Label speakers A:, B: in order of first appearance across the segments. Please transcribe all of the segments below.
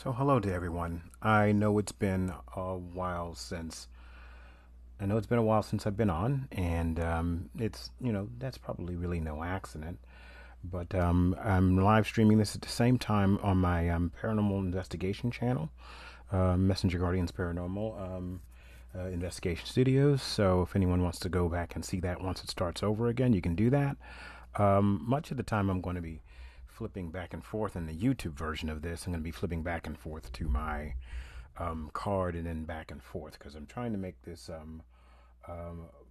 A: So hello to everyone. I know it's been a while since I've been on, and it's that's probably really no accident. But I'm live streaming this at the same time on my paranormal investigation channel, Messenger Guardians Paranormal Investigation Studios. So if anyone wants to go back and see that once it starts over again, you can do that. Much of the time, I'm going to be flipping back and forth in the YouTube version of this. I'm going to be flipping back and forth to my card and then back and forth because I'm trying to make this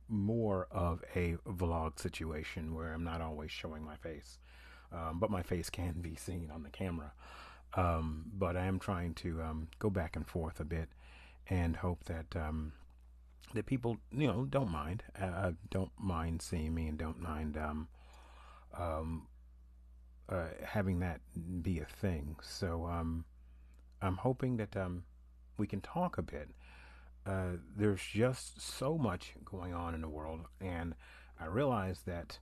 A: more of a vlog situation where I'm not always showing my face, but my face can be seen on the camera. But I am trying to go back and forth a bit and hope that people don't mind seeing me and don't mind um, having that be a thing. So I'm hoping that we can talk a bit. There's just so much going on in the world, and I realized that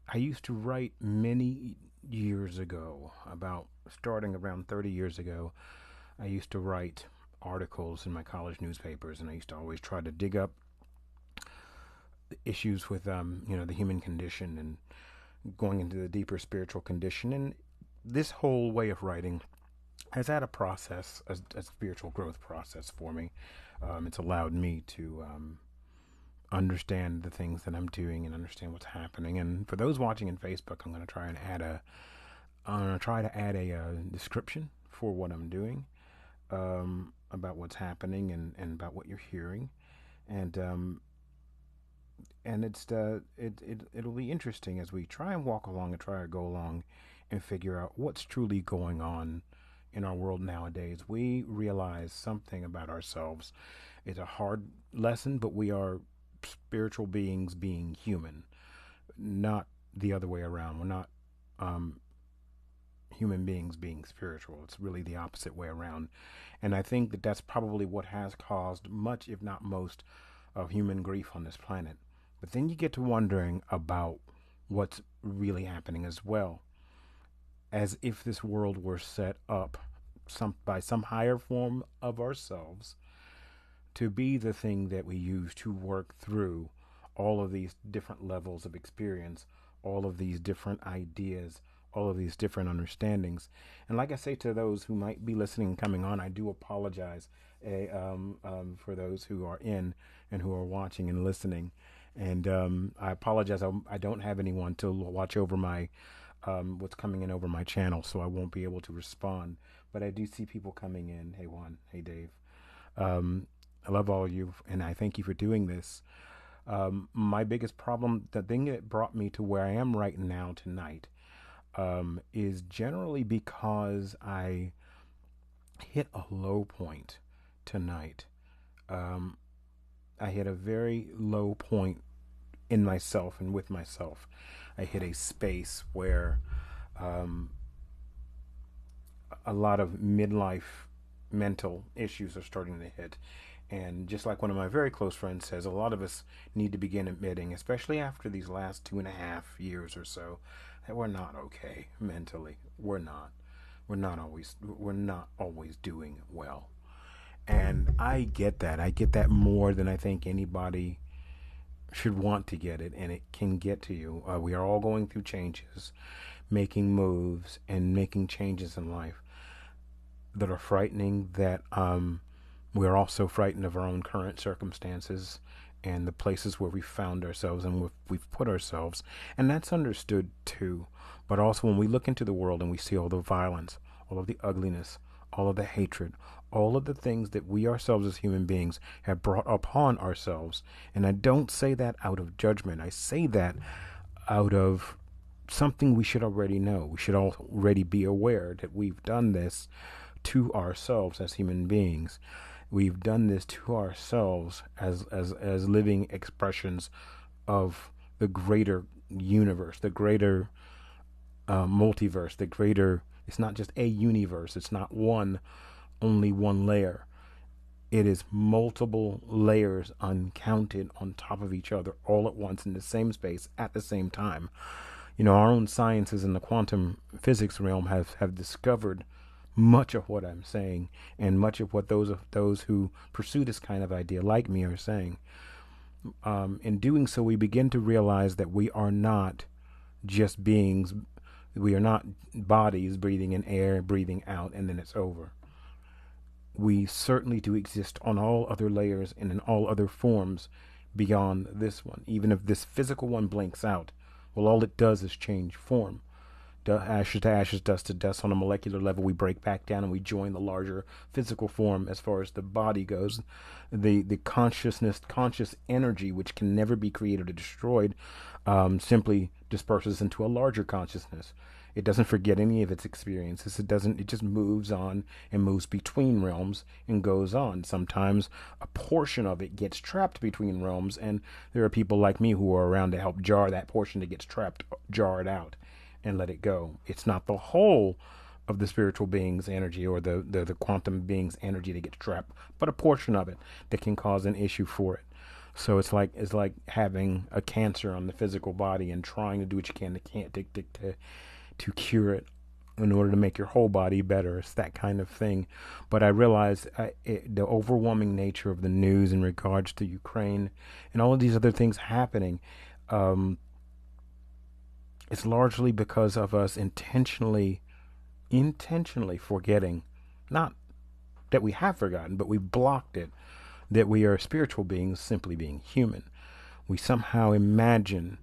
A: I used to write many years ago, about starting around 30 years ago. I used to write articles in my college newspapers, and I used to always try to dig up issues with the human condition and going into the deeper spiritual condition. And this whole way of writing has had a spiritual growth process for me. It's allowed me to understand the things that I'm doing and understand what's happening. And for those watching in Facebook, I'm going to try to add a description for what I'm doing, about what's happening and about what you're hearing. And it'll be interesting as we try and walk along and try to go along and figure out what's truly going on in our world nowadays. We realize something about ourselves. It's a hard lesson, but we are spiritual beings being human, not the other way around. We're not human beings being spiritual. It's really the opposite way around. And I think that that's probably what has caused much, if not most, of human grief on this planet. But then you get to wondering about what's really happening as well, as if this world were set up by some higher form of ourselves to be the thing that we use to work through all of these different levels of experience, all of these different ideas, all of these different understandings. And like I say to those who might be listening and coming on, I do apologize for those who are in and who are watching and listening. And I apologize. I don't have anyone to watch over my what's coming in over my channel, so I won't be able to respond. But I do see people coming in. Hey Juan, hey Dave. I love all of you, and I thank you for doing this. My biggest problem, the thing that brought me to where I am right now tonight, is generally because I hit a low point tonight. I hit a very low point in myself and with myself. I hit a space where a lot of midlife mental issues are starting to hit. And just like one of my very close friends says, a lot of us need to begin admitting, especially after these last 2.5 years or so, that we're not okay mentally. We're not. We're not always doing well. And I get that. I get that more than I think anybody should want to get it, and it can get to you. We are all going through changes, making moves, and making changes in life that are frightening, that we're also frightened of our own current circumstances and the places where we found ourselves and we've put ourselves. And that's understood too. But also when we look into the world and we see all the violence, all of the ugliness, all of the hatred, all of the things that we ourselves as human beings have brought upon ourselves. And I don't say that out of judgment. I say that out of something we should already know. We should already be aware that we've done this to ourselves as human beings. We've done this to ourselves as living expressions of the greater universe, the greater multiverse, the greater. It's not just a universe. It's not only one layer. It is multiple layers, uncounted, on top of each other, all at once in the same space at the same time. Our own sciences in the quantum physics realm have discovered much of what I'm saying, and much of what those who pursue this kind of idea like me are saying. In doing so, we begin to realize that we are not just beings. We are not bodies breathing in air, breathing out, and then it's over. We certainly do exist on all other layers and in all other forms beyond this one. Even if this physical one blinks out, well, all it does is change form. Ashes to ashes, dust to dust. On a molecular level, we break back down and we join the larger physical form as far as the body goes. The conscious energy, which can never be created or destroyed, simply disperses into a larger consciousness. It doesn't forget any of its experiences. It just moves on and moves between realms and goes on. Sometimes a portion of it gets trapped between realms, and there are people like me who are around to help jar that portion that gets trapped, jar it out and let it go. It's not the whole of the spiritual being's energy or the quantum being's energy that gets trapped, but a portion of it that can cause an issue for it. So it's like having a cancer on the physical body and trying to do what you can to cure it in order to make your whole body better. It's that kind of thing. But I realize the overwhelming nature of the news in regards to Ukraine and all of these other things happening. It's largely because of us intentionally forgetting, not that we have forgotten, but we've blocked it, that we are spiritual beings simply being human. We somehow imagine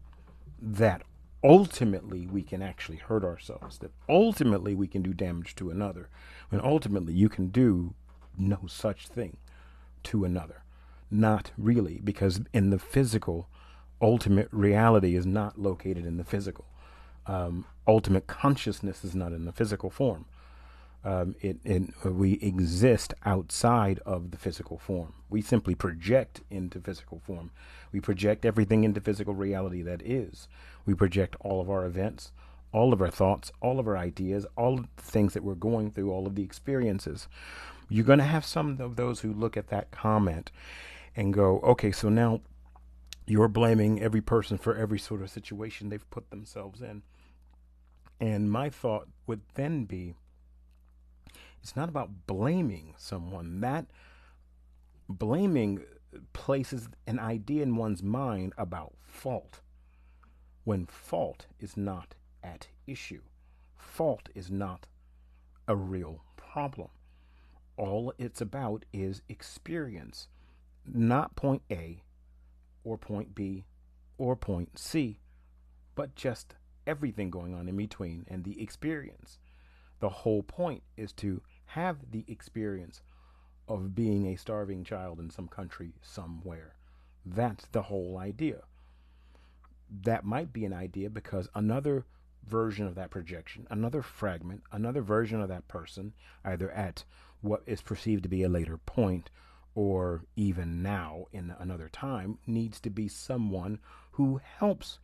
A: that ultimately we can actually hurt ourselves, that ultimately we can do damage to another, when ultimately you can do no such thing to another. Not really, because in the physical, ultimate reality is not located in the physical. Ultimate consciousness is not in the physical form. We exist outside of the physical form. We simply project into physical form. We project everything into physical reality that is. We project all of our events, all of our thoughts, all of our ideas, all of the things that we're going through, all of the experiences. You're going to have some of those who look at that comment and go, okay, so now you're blaming every person for every sort of situation they've put themselves in. And my thought would then be, it's not about blaming someone. That blaming places an idea in one's mind about fault, when fault is not at issue. Fault is not a real problem. All it's about is experience, not point A or point B or point C, but just everything going on in between and the experience. The whole point is to have the experience of being a starving child in some country somewhere. That's the whole idea. That might be an idea because another version of that projection, another fragment, another version of that person, either at what is perceived to be a later point or even now in another time, needs to be someone who helps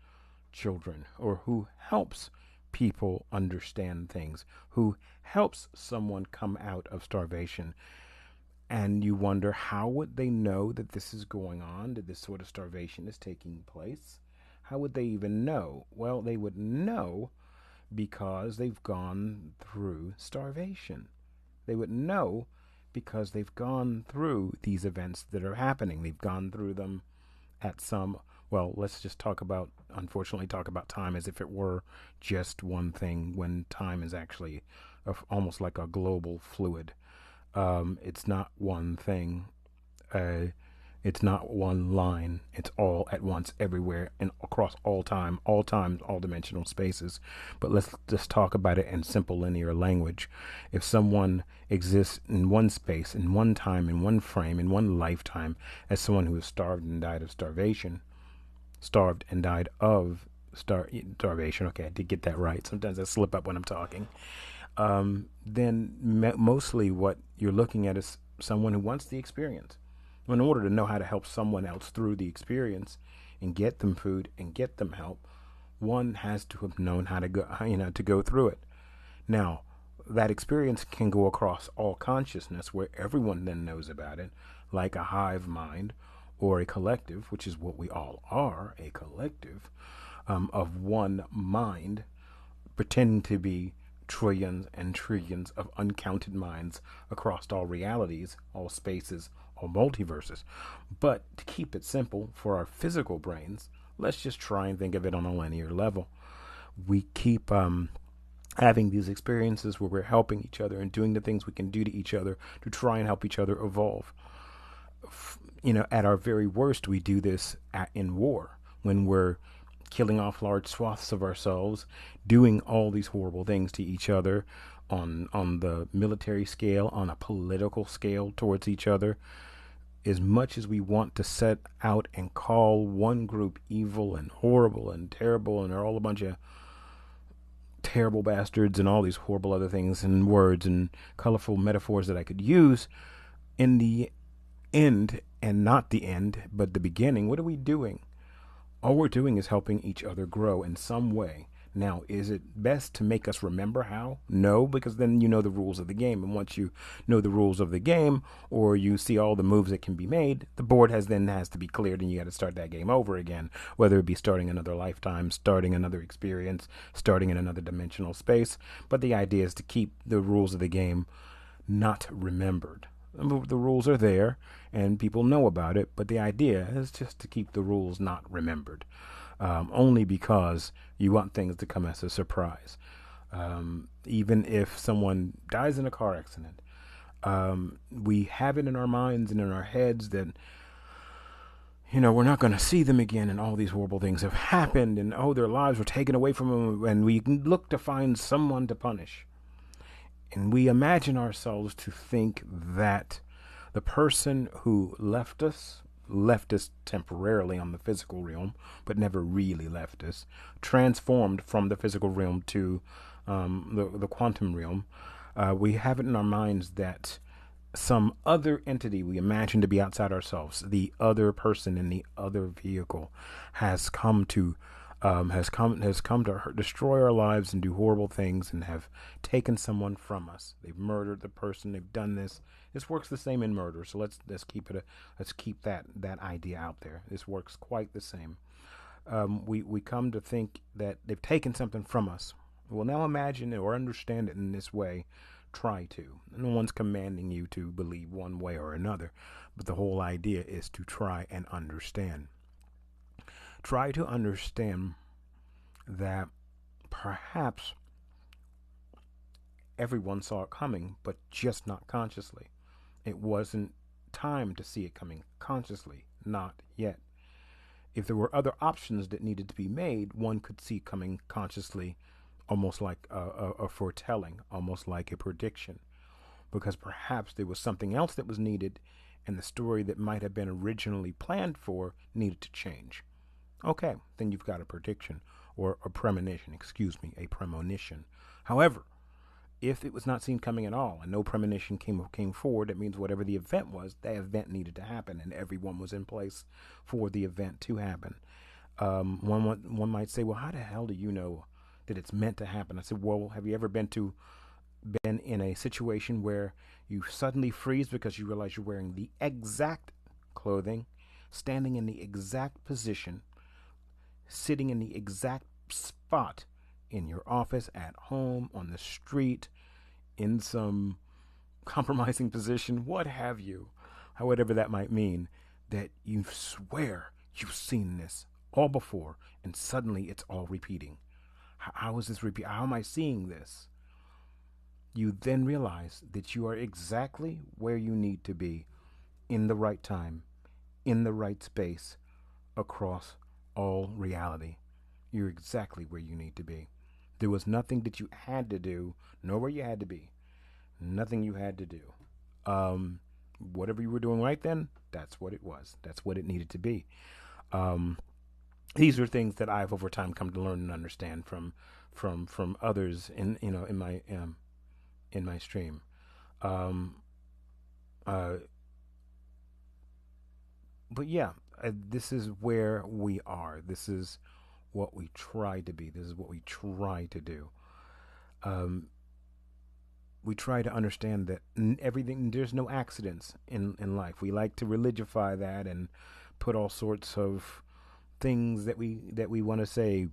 A: children or who helps people understand things, who helps someone come out of starvation. And you wonder, how would they know that this is going on, that this sort of starvation is taking place? How would they even know? Well, they would know because they've gone through starvation. They would know because they've gone through these events that are happening. They've gone through them at some, well, let's just unfortunately talk about time as if it were just one thing, when time is actually almost like a global fluid. It's not one thing. It's not one line. It's all at once, everywhere, and across all time, all times, all dimensional spaces. But let's just talk about it in simple linear language. If someone exists in one space, in one time, in one frame, in one lifetime, as someone who has starved and died of starvation, starvation. Okay, I did get that right. Sometimes I slip up when I'm talking. Then mostly what you're looking at is someone who wants the experience. In order to know how to help someone else through the experience and get them food and get them help, one has to have known how to go through it. Now, that experience can go across all consciousness, where everyone then knows about it, like a hive mind or a collective, which is what we all are, a collective of one mind, pretending to be trillions and trillions of uncounted minds across all realities, all spaces, all multiverses. But to keep it simple for our physical brains, let's just try and think of it on a linear level. We keep having these experiences where we're helping each other and doing the things we can do to each other to try and help each other evolve. At our very worst, we do this in war when we're killing off large swaths of ourselves, doing all these horrible things to each other on the military scale, on a political scale towards each other. As much as we want to set out and call one group evil and horrible and terrible, and they're all a bunch of terrible bastards and all these horrible other things and words and colorful metaphors that I could use, in the end, and not the end, but the beginning, what are we doing? All we're doing is helping each other grow in some way. Now, is it best to make us remember how? No, because then you know the rules of the game. And once you know the rules of the game, or you see all the moves that can be made, the board has to be cleared, and you got to start that game over again. Whether it be starting another lifetime, starting another experience, starting in another dimensional space. But the idea is to keep the rules of the game not remembered. The rules are there, and people know about it, but the idea is just to keep the rules not remembered. Only because you want things to come as a surprise. Even if someone dies in a car accident, we have it in our minds and in our heads that, we're not going to see them again, and all these horrible things have happened, and their lives were taken away from them, and we look to find someone to punish. And we imagine ourselves to think that the person who left us temporarily on the physical realm, but never really left us, transformed from the physical realm to the quantum realm. We have it in our minds that some other entity we imagine to be outside ourselves, the other person in the other vehicle, has come to destroy our lives and do horrible things and have taken someone from us. They've murdered the person. They've done this. This works the same in murder. So let's keep that idea out there. This works quite the same. We come to think that they've taken something from us. Well, now imagine it or understand it in this way. Try to. No one's commanding you to believe one way or another, but the whole idea is to try and understand. Try to understand that perhaps everyone saw it coming, but just not consciously. It wasn't time to see it coming consciously, not yet. If there were other options that needed to be made, one could see coming consciously, almost like a foretelling, almost like a prediction, because perhaps there was something else that was needed, and the story that might have been originally planned for needed to change. Okay, then you've got a prediction, or a premonition, a premonition. However, if it was not seen coming at all and no premonition came forward, it means whatever the event was, that event needed to happen, and everyone was in place for the event to happen. One might say, well, how the hell do you know that it's meant to happen? I said, well, have you ever been in a situation where you suddenly freeze because you realize you're wearing the exact clothing, standing in the exact position, sitting in the exact spot in your office, at home, on the street, in some compromising position, what have you, however that might mean, that you swear you've seen this all before, and suddenly it's all repeating. How is this repeat? How am I seeing this? You then realize that you are exactly where you need to be, in the right time, in the right space, across all reality. You're exactly where you need to be. There was nothing that you had to do, nor where you had to be. Nothing you had to do. Whatever you were doing right then, that's what it was. That's what it needed to be. These are things that I've over time come to learn and understand from others in my stream. But yeah, this is where we are. This is what we try to be. This is what we try to do. We try to understand that there's no accidents in life. We like to religify that and put all sorts of things that we want to say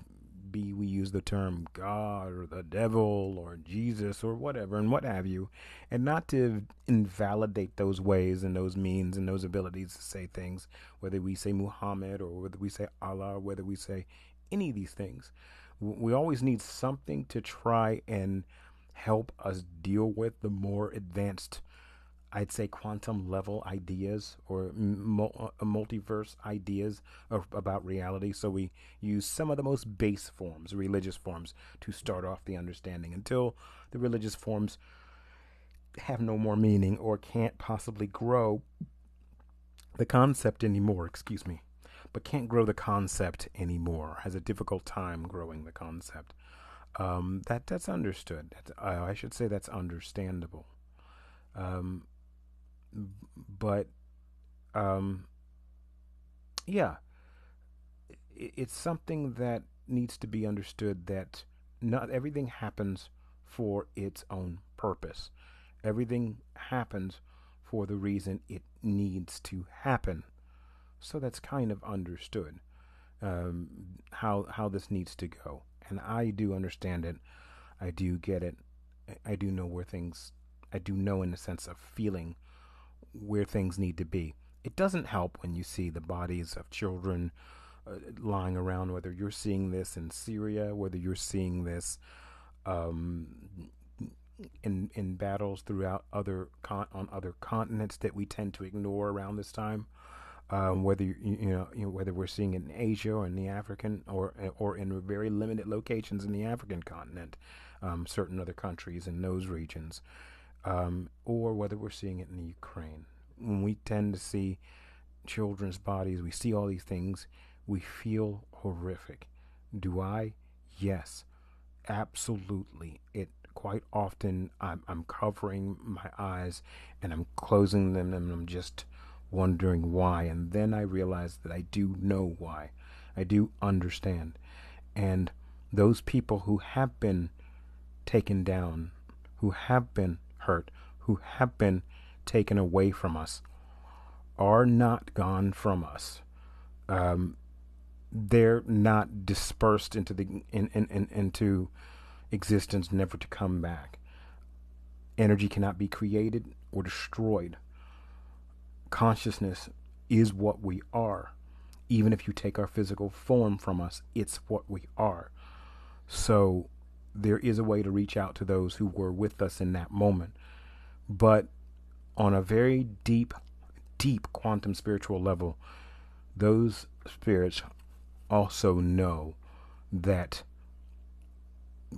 A: be we use the term God or the devil or Jesus or whatever and what have you, and not to invalidate those ways and those means and those abilities to say things, whether we say Muhammad or whether we say Allah, or whether we say any of these things. We always need something to try and help us deal with the more advanced, I'd say, quantum level ideas or multiverse ideas about reality. So we use some of the most base forms, religious forms, to start off the understanding until the religious forms have no more meaning or can't possibly grow the concept anymore, excuse me, but can't grow the concept anymore, has a difficult time growing the concept. That's understood. I should say that's understandable. Um, but um, yeah, it's something that needs to be understood that not everything happens for its own purpose. Everything happens for the reason it needs to happen. So that's kind of understood, how this needs to go, and I do understand it. I do get it. I do know where things. I do know in the sense of feeling where things need to be. It doesn't help when you see the bodies of children lying around, whether you're seeing this in Syria, whether you're seeing this um, in battles throughout on other continents that we tend to ignore around this time. Whether whether we're seeing it in Asia or in the African or in very limited locations in the African continent, certain other countries in those regions, or whether we're seeing it in the Ukraine. When we tend to see children's bodies, we see all these things, we feel horrific. Do I? Yes, absolutely. It quite often I'm covering my eyes and I'm closing them and I'm just wondering why, and then I realize that I do know why. I do understand. And those people who have been taken down, who have been hurt, who have been taken away from us, are not gone from us. They're not dispersed into into existence, never to come back. Energy cannot be created or destroyed. Consciousness is what we are. Even if you take our physical form from us, it's what we are. So there is a way to reach out to those who were with us in that moment. But on a very deep quantum spiritual level, those spirits also know that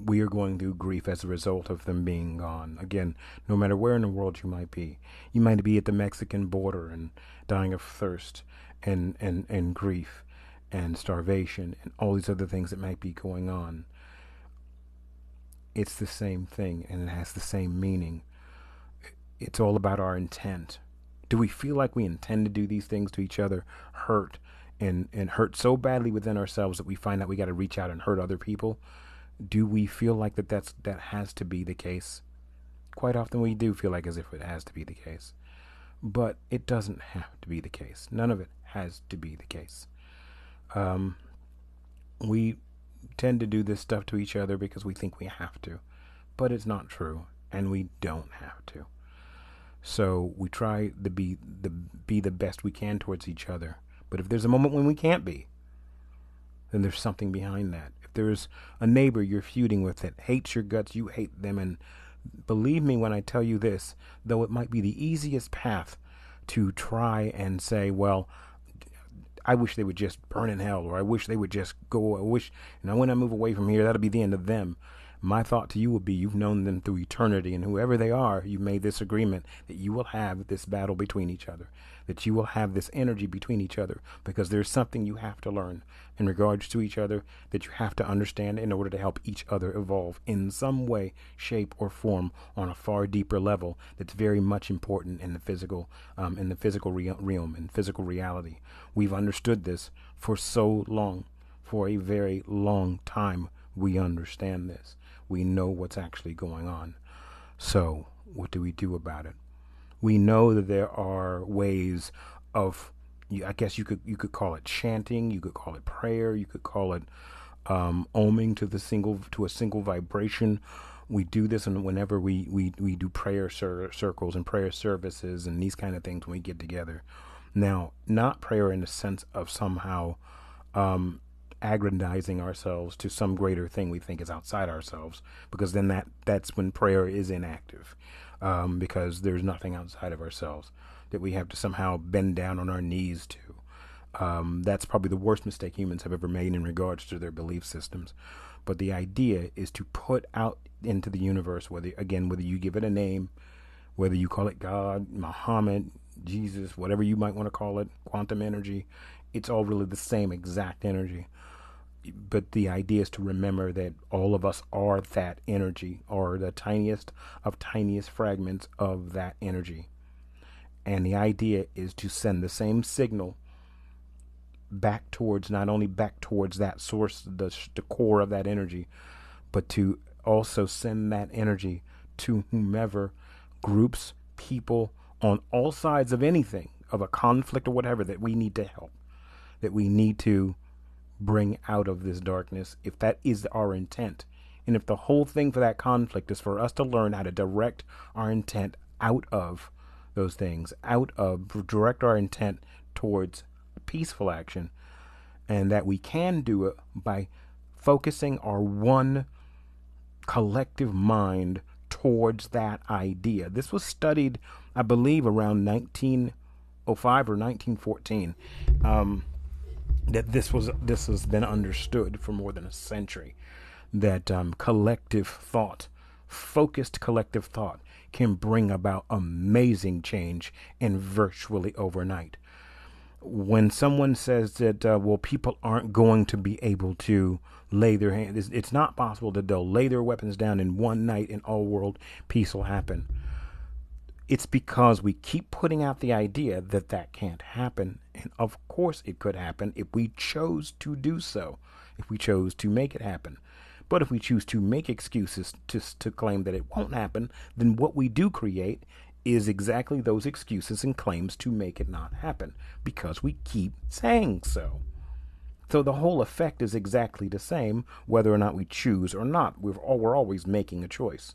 A: we are going through grief as a result of them being gone. Again, no matter where in the world you might be at the Mexican border and dying of thirst and grief and starvation and all these other things that might be going on. It's the same thing and it has the same meaning. It's all about our intent. Do we feel like we intend to do these things to each other, hurt and hurt so badly within ourselves that we find that we got to reach out and hurt other people? Do we feel like that has to be the case? Quite often we do feel like as if it has to be the case. But it doesn't have to be the case. None of it has to be the case. We tend to do this stuff to each other because we think we have to. But it's not true, and we don't have to. So we try to be the best we can towards each other. But if there's a moment when we can't be, then there's something behind that. If there's a neighbor you're feuding with that hates your guts, you hate them, and believe me when I tell you this, though it might be the easiest path to try and say, well, I wish they would just burn in hell, or I wish they would just go, when I move away from here, that'll be the end of them. My thought to you would be, you've known them through eternity, and whoever they are, you made this agreement that you will have this battle between each other, that you will have this energy between each other, because there's something you have to learn in regards to each other that you have to understand in order to help each other evolve in some way, shape, or form on a far deeper level that's very much important in the physical realm, in physical reality. We've understood this for so long, for a very long time. We understand this. We know what's actually going on. So what do we do about it? We know that there are ways of, I guess you could call it chanting, you could call it prayer, you could call it Oming to a single vibration. We do this, and whenever we do prayer circles and prayer services and these kind of things when we get together. Now, not prayer in the sense of somehow aggrandizing ourselves to some greater thing we think is outside ourselves, because then that's when prayer is inactive, because there's nothing outside of ourselves that we have to somehow bend down on our knees to. That's probably the worst mistake humans have ever made in regards to their belief systems. But the idea is to put out into the universe, whether you give it a name, whether you call it God, Muhammad, Jesus, whatever you might want to call it, quantum energy, it's all really the same exact energy. But the idea is to remember that all of us are that energy, or the tiniest of tiniest fragments of that energy. And the idea is to send the same signal not only back towards that source, the core of that energy, but to also send that energy to whomever, groups, people on all sides of anything, of a conflict or whatever, that we need to help, that we need to bring out of this darkness, if that is our intent. And if the whole thing for that conflict is for us to learn how to direct our intent out of those things, direct our intent towards peaceful action, and that we can do it by focusing our one collective mind towards that idea. This was studied, I believe, around 1905 or 1914. That this has been understood for more than a century, that collective thought, focused collective thought, can bring about amazing change and virtually overnight. When someone says that, people aren't going to be able to lay their hands, it's not possible that they'll lay their weapons down in one night and all world peace will happen. It's because we keep putting out the idea that that can't happen. And of course it could happen if we chose to do so, if we chose to make it happen. But if we choose to make excuses to claim that it won't happen, then what we do create is exactly those excuses and claims to make it not happen, because we keep saying so. So the whole effect is exactly the same, whether or not we choose or not. We're always making a choice.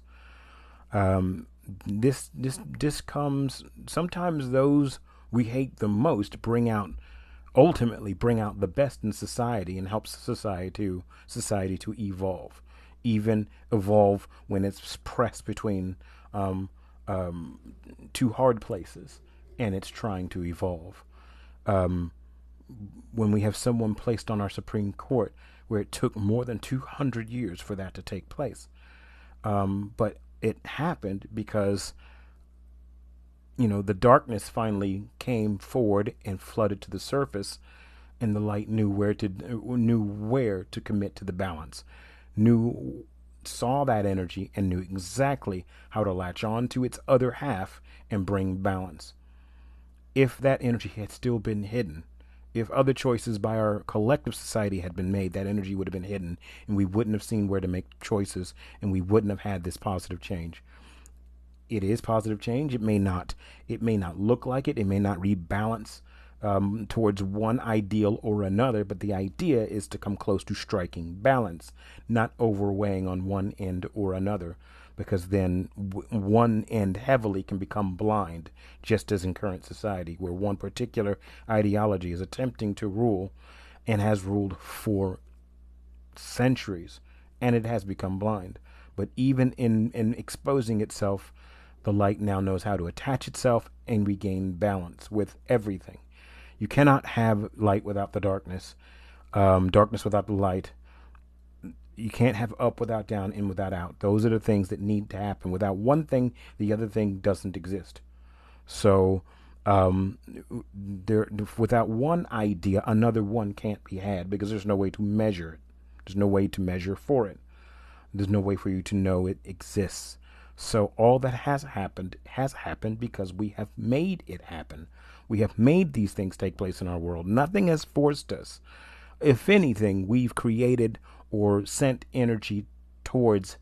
A: This comes, sometimes those we hate the most ultimately bring out the best in society and helps society to evolve, even evolve when it's pressed between two hard places and it's trying to evolve. When we have someone placed on our Supreme Court where it took more than 200 years for that to take place, but it happened because the darkness finally came forward and flooded to the surface, and the light knew where to commit to the balance, saw that energy and knew exactly how to latch on to its other half and bring balance. If that energy had still been hidden, if other choices by our collective society had been made, that energy would have been hidden, and we wouldn't have seen where to make choices, and we wouldn't have had this positive change. It is positive change. It may not look like it. It may not rebalance towards one ideal or another, but the idea is to come close to striking balance, not overweighing on one end or another, because then one end heavily can become blind, just as in current society, where one particular ideology is attempting to rule and has ruled for centuries, and it has become blind. But even in exposing itself, the light now knows how to attach itself and regain balance with everything. You cannot have light without the darkness, darkness without the light. You can't have up without down, in without out. Those are the things that need to happen. Without one thing, the other thing doesn't exist. So without one idea, another one can't be had, because there's no way to measure it. There's no way to measure for it. There's no way for you to know it exists. So all that has happened because we have made it happen. We have made these things take place in our world. Nothing has forced us. If anything, we've created or sent energy towards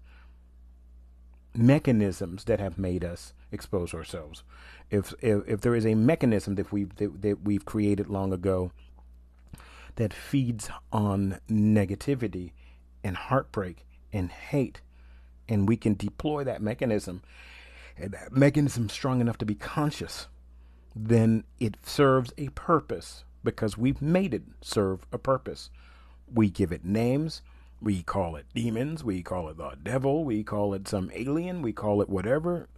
A: mechanisms that have made us expose ourselves. If there is a mechanism that we've created long ago that feeds on negativity and heartbreak and hate, and we can deploy that mechanism, and that mechanism strong enough to be conscious, then it serves a purpose because we've made it serve a purpose. We give it names. We call it demons. We call it the devil. We call it some alien. We call it whatever.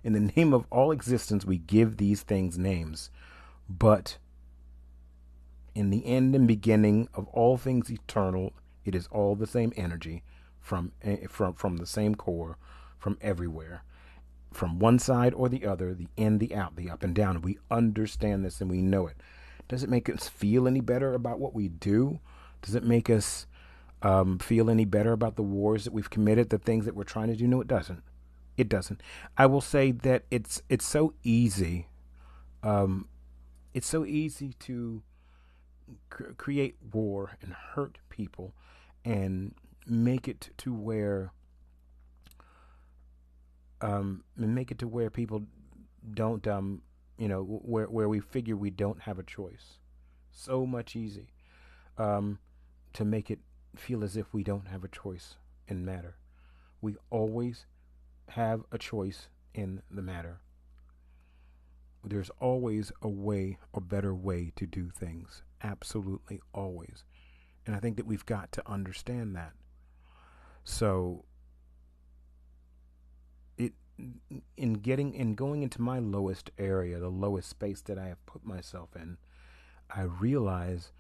A: In the name of all existence, we give these things names. But in the end and beginning of all things eternal, it is all the same energy from the same core, from everywhere, from one side or the other, the in, the out, the up and down. We understand this and we know it. Does it make us feel any better about what we do? Does it make us feel any better about the wars that we've committed, the things that we're trying to do? No, it doesn't. It doesn't. I will say that it's so easy. It's so easy to create war and hurt people, and make it to where people don't where we figure we don't have a choice. So much easy to make it feel as if we don't have a choice in matter. We always have a choice in the matter. There's always a way, a better way to do things. Absolutely always. And I think that we've got to understand that. So in going into my lowest area, the lowest space that I have put myself in, I realize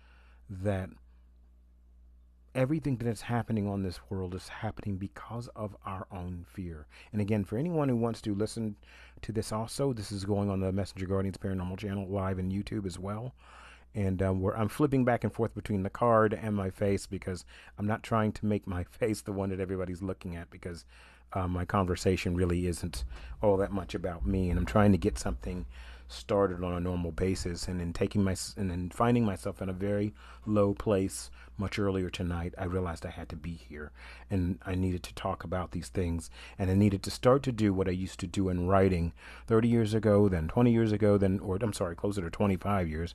A: that everything that is happening on this world is happening because of our own fear. And again, for anyone who wants to listen to this also, this is going on the Messenger Guardians Paranormal channel live in YouTube as well. And where I'm flipping back and forth between the card and my face, because I'm not trying to make my face the one that everybody's looking at, because my conversation really isn't all that much about me, and I'm trying to get something started on a normal basis. And then finding myself in a very low place much earlier tonight, I realized I had to be here, and I needed to talk about these things, and I needed to start to do what I used to do in writing 30 years ago, then 20 years ago, closer to 25 years.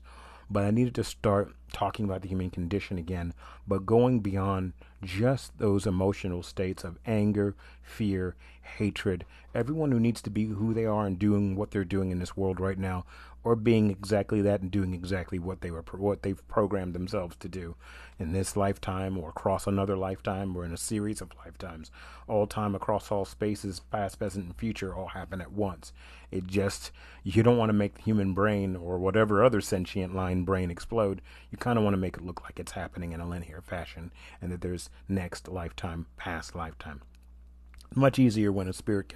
A: But I needed to start talking about the human condition again, but going beyond just those emotional states of anger, fear, hatred. Everyone who needs to be who they are and doing what they're doing in this world right now, or being exactly that and doing exactly what they've programmed themselves to do in this lifetime, or across another lifetime, or in a series of lifetimes. All time, across all spaces, past, present, and future, all happen at once. You don't want to make the human brain or whatever other sentient line brain explode. You kind of want to make it look like it's happening in a linear fashion, and that there's next lifetime, past lifetime. Much easier when a spirit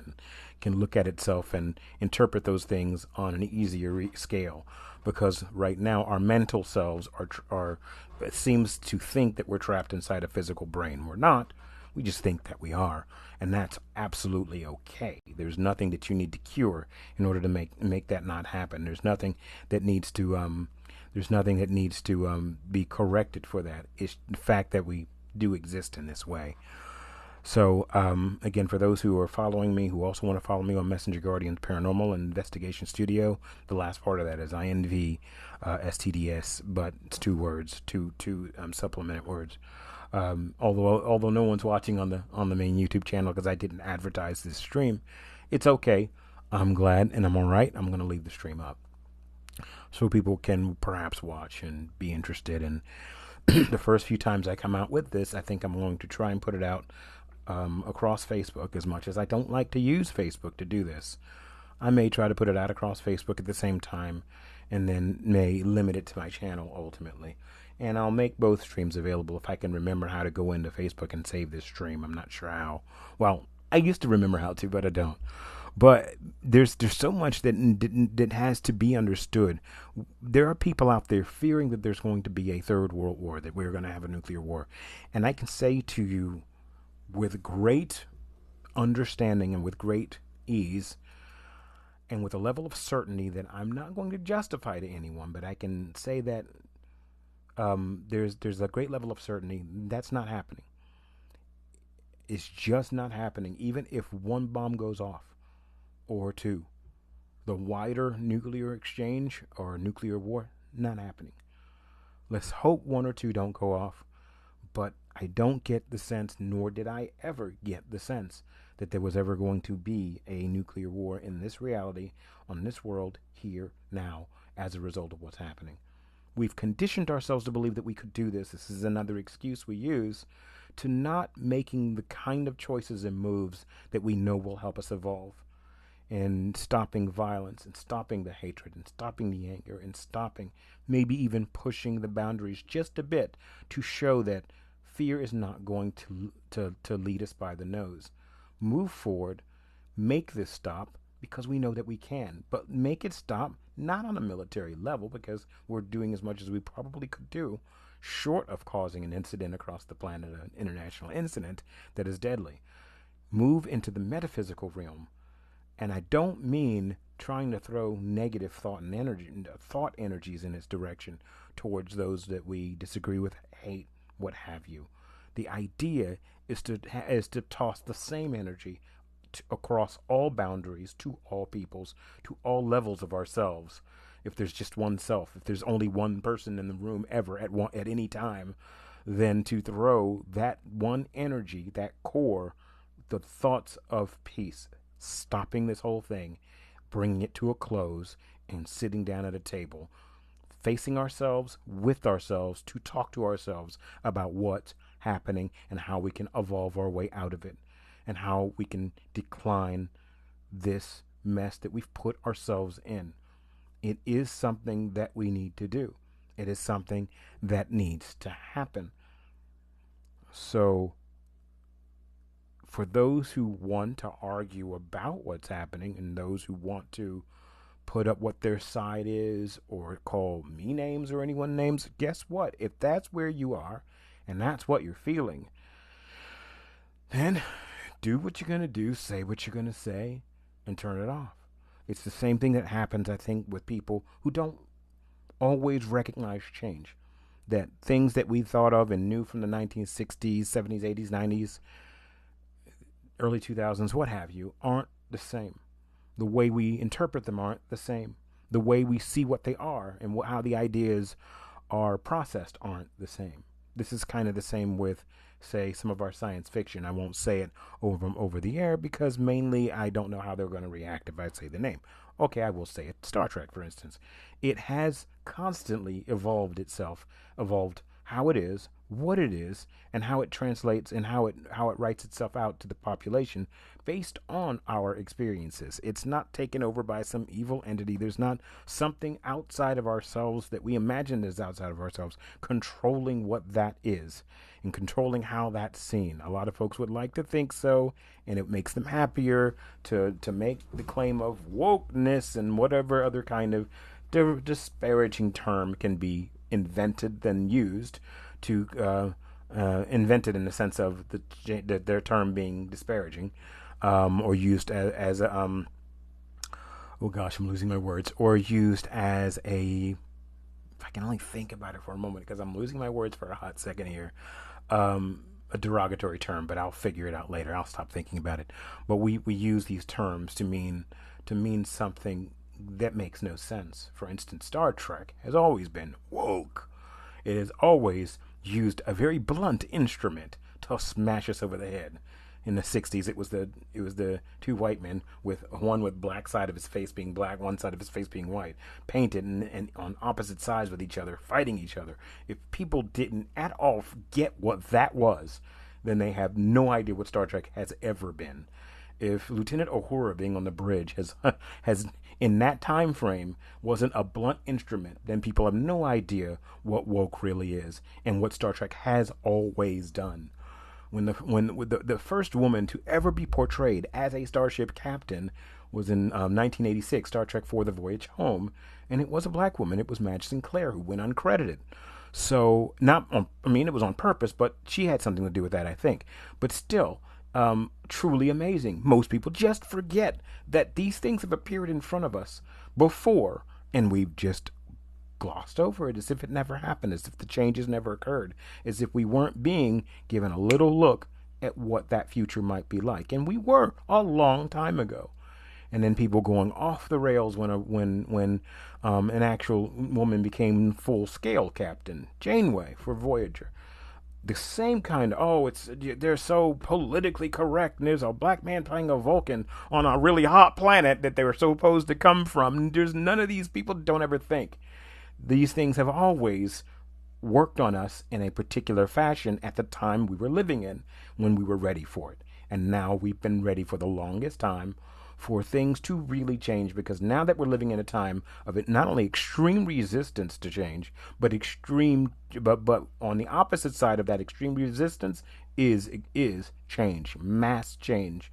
A: can look at itself and interpret those things on an easier scale, because right now our mental selves are it seems to think that we're trapped inside a physical brain. We're not. We just think that we are, and that's absolutely okay. There's nothing that you need to cure in order to make that not happen. There's nothing that needs to be corrected for that. It's the fact that we do exist in this way. So, again, for those who are following me, who also want to follow me on Messenger Guardians Paranormal and Investigation Studio, the last part of that is Inv.Stds, but it's two words, two supplemented words. Although no one's watching on the main YouTube channel because I didn't advertise this stream, it's okay. I'm glad and I'm all right. I'm going to leave the stream up so people can perhaps watch and be interested. And the first few times I come out with this, I think I'm going to try and put it out across Facebook, as much as I don't like to use Facebook to do this. I may try to put it out across Facebook at the same time, and then may limit it to my channel ultimately. And I'll make both streams available if I can remember how to go into Facebook and save this stream. I'm not sure how. Well, I used to remember how to, but I don't. But there's so much that has to be understood. There are people out there fearing that there's going to be a third world war, that we're going to have a nuclear war. And I can say to you with great understanding and with great ease and with a level of certainty that I'm not going to justify to anyone, but I can say that there's a great level of certainty that's not happening. It's just not happening, even if one bomb goes off or two. The wider nuclear exchange or nuclear war, not happening. Let's hope one or two don't go off. But I don't get the sense, nor did I ever get the sense, that there was ever going to be a nuclear war in this reality, on this world, here, now, as a result of what's happening. We've conditioned ourselves to believe that we could do this. This is another excuse we use to not making the kind of choices and moves that we know will help us evolve, and stopping violence, and stopping the hatred, and stopping the anger, and stopping, maybe even pushing the boundaries just a bit to show that fear is not going to lead us by the nose. Move forward, make this stop, because we know that we can, but make it stop not on a military level, because we're doing as much as we probably could do, short of causing an incident across the planet, an international incident that is deadly. Move into the metaphysical realm. And I don't mean trying to throw negative thought energies in its direction towards those that we disagree with, hate, what have you. The idea is to toss the same energy across all boundaries, to all peoples, to all levels of ourselves. If there's just one self, if there's only one person in the room ever at any time, then to throw that one energy, that core, the thoughts of peace, stopping this whole thing, bringing it to a close, and sitting down at a table, facing ourselves with ourselves to talk to ourselves about what's happening and how we can evolve our way out of it, and how we can decline this mess that we've put ourselves in. It is something that we need to do. It is something that needs to happen. So, for those who want to argue about what's happening, and those who want to put up what their side is, or call me names or anyone names, guess what? If that's where you are and that's what you're feeling, then do what you're going to do, say what you're going to say, and turn it off. It's the same thing that happens, I think, with people who don't always recognize change. That things that we thought of and knew from the 1960s, 70s, 80s, 90s, early 2000s, what have you, aren't the same. The way we interpret them aren't the same. The way we see what they are and how the ideas are processed aren't the same. This is kind of the same with, say, some of our science fiction. I won't say it over the air because mainly I don't know how they're going to react if I say the name. Okay, I will say it. Star Trek, for instance. It has constantly evolved itself, evolved how it is, what it is, and how it translates and how it writes itself out to the population based on our experiences. It's not taken over by some evil entity. There's not something outside of ourselves that we imagine is outside of ourselves controlling what that is and controlling how that's seen. A lot of folks would like to think so, and it makes them happier to make the claim of wokeness and whatever other kind of disparaging term can be invented than used to invented in the sense of their term being disparaging, or used as a oh gosh, I'm losing my words, or used as a, if I can only think about it for a moment because I'm losing my words for a hot second here, a derogatory term, but I'll figure it out later. I'll stop thinking about it. But we use these terms to mean something that makes no sense. For instance, Star Trek has always been woke. It has always used a very blunt instrument to smash us over the head. In the 60s, it was the two white men, with one with black side of his face being black, one side of his face being white, painted and on opposite sides with each other, fighting each other. If people didn't at all get what that was, then they have no idea what Star Trek has ever been. If Lieutenant Uhura being on the bridge has in that time frame wasn't a blunt instrument, then people have no idea what woke really is and what Star Trek has always done. When the first woman to ever be portrayed as a starship captain was in 1986, Star Trek IV: The Voyage Home, and it was a black woman. It was Madge Sinclair, who went uncredited. So it was on purpose, but she had something to do with that, I think. But still, truly amazing. Most people just forget that these things have appeared in front of us before, and we've just glossed over it as if it never happened, as if the changes never occurred, as if we weren't being given a little look at what that future might be like. And we were a long time ago. and then people going off the rails when an actual woman became full scale Captain Janeway for Voyager. The same kind of, oh, it's, they're so politically correct, and there's a black man playing a Vulcan on a really hot planet that they were supposed to come from. There's none of these people don't ever think. These things have always worked on us in a particular fashion at the time we were living in, when we were ready for it. And now we've been ready for the longest time for things to really change, because now that we're living in a time of it, not only extreme resistance to change, but but on the opposite side of that extreme resistance is change, mass change.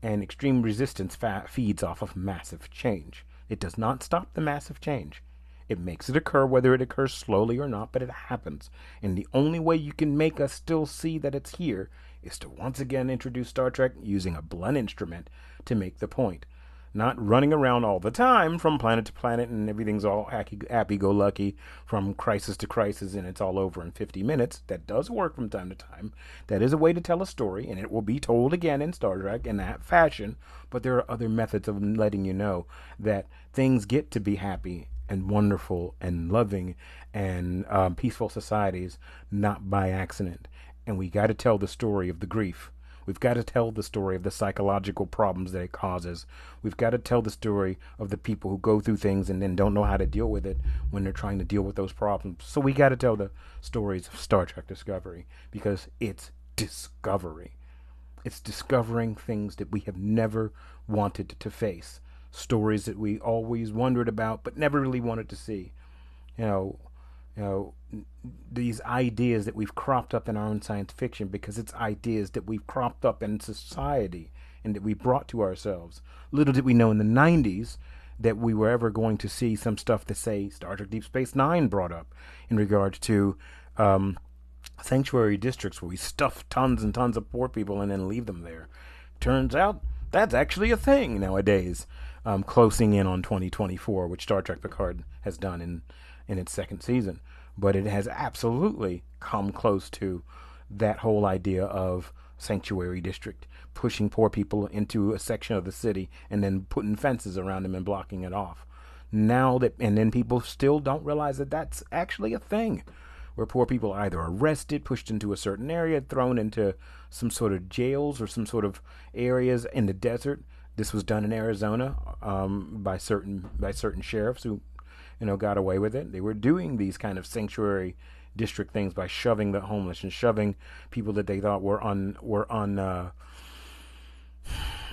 A: And extreme resistance feeds off of massive change. It does not stop the massive change. It makes it occur, whether it occurs slowly or not, but it happens. And the only way you can make us still see that it's here is to once again introduce Star Trek using a blunt instrument to make the point. Not running around all the time from planet to planet and everything's all happy-go-lucky from crisis to crisis and it's all over in 50 minutes. That does work from time to time. That is a way to tell a story, and it will be told again in Star Trek in that fashion. But there are other methods of letting you know that things get to be happy and wonderful and loving and peaceful societies, not by accident. And we got to tell the story of the grief. We've got to tell the story of the psychological problems that it causes. We've got to tell the story of the people who go through things and then don't know how to deal with it when they're trying to deal with those problems. So we got to tell the stories of Star Trek Discovery, because it's discovery. It's discovering things that we have never wanted to face. Stories that we always wondered about but never really wanted to see. You know, these ideas that we've cropped up in our own science fiction, because it's ideas that we've cropped up in society and that we brought to ourselves. Little did we know in the 90s that we were ever going to see some stuff that, say, Star Trek Deep Space Nine brought up in regards to sanctuary districts where we stuff tons and tons of poor people and then leave them there. Turns out that's actually a thing nowadays, closing in on 2024, which Star Trek Picard has done in its second season. But it has absolutely come close to that whole idea of sanctuary district, pushing poor people into a section of the city and then putting fences around them and blocking it off. And then people still don't realize that that's actually a thing, where poor people are either arrested, pushed into a certain area, thrown into some sort of jails or some sort of areas in the desert. This was done in Arizona by certain sheriffs who got away with it. They were doing these kind of sanctuary district things by shoving the homeless and shoving people that they thought were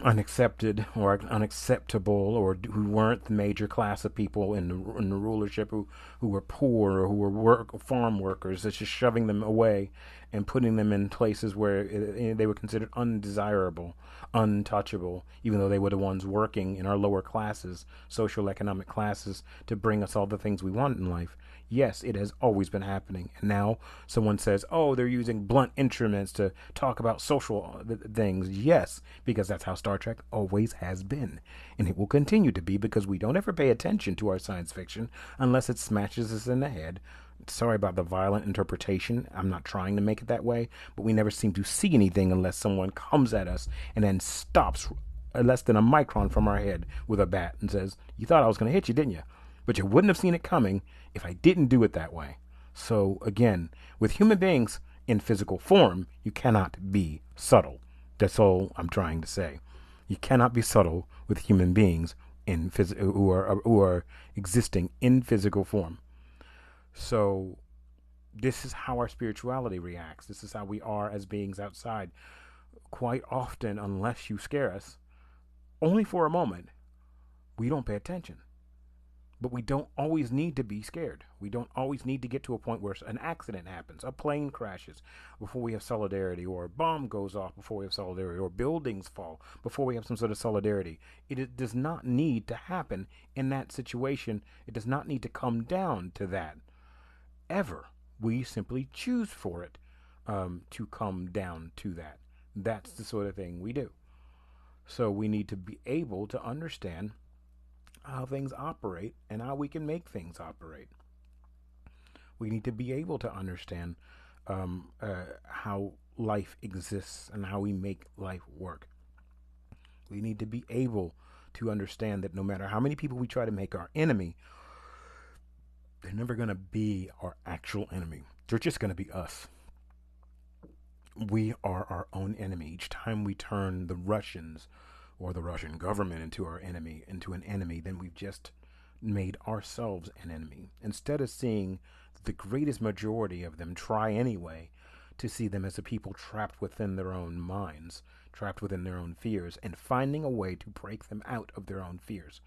A: unaccepted or unacceptable, or who weren't the major class of people in the rulership, who were poor or who were farm workers. It's just shoving them away and putting them in places where they were considered undesirable, untouchable, even though they were the ones working in our lower classes, social economic classes, to bring us all the things we want in life. Yes, it has always been happening. And now someone says, oh, they're using blunt instruments to talk about social things. Yes, because that's how Star Trek always has been. And it will continue to be, because we don't ever pay attention to our science fiction unless it smashes us in the head. Sorry about the violent interpretation. I'm not trying to make it that way, but we never seem to see anything unless someone comes at us and then stops less than a micron from our head with a bat and says, you thought I was going to hit you, didn't you? But you wouldn't have seen it coming if I didn't do it that way. So again, with human beings in physical form, you cannot be subtle. That's all I'm trying to say. You cannot be subtle with human beings who are existing in physical form. So this is how our spirituality reacts. This is how we are as beings outside. Quite often, unless you scare us, only for a moment, we don't pay attention. But we don't always need to be scared. We don't always need to get to a point where an accident happens, a plane crashes before we have solidarity, or a bomb goes off before we have solidarity, or buildings fall before we have some sort of solidarity. It does not need to happen in that situation. It does not need to come down to that ever. We simply choose for it to come down to that. That's the sort of thing we do. So we need to be able to understand how things operate and how we can make things operate. We need to be able to understand how life exists and how we make life work. We need to be able to understand that no matter how many people we try to make our enemy, they're never going to be our actual enemy. They're just going to be us. We are our own enemy. Each time we turn the Russians or the Russian government into our enemy, into an enemy, then we've just made ourselves an enemy. Instead of seeing the greatest majority of them try anyway to see them as a people trapped within their own minds, trapped within their own fears, and finding a way to break them out of their own fears,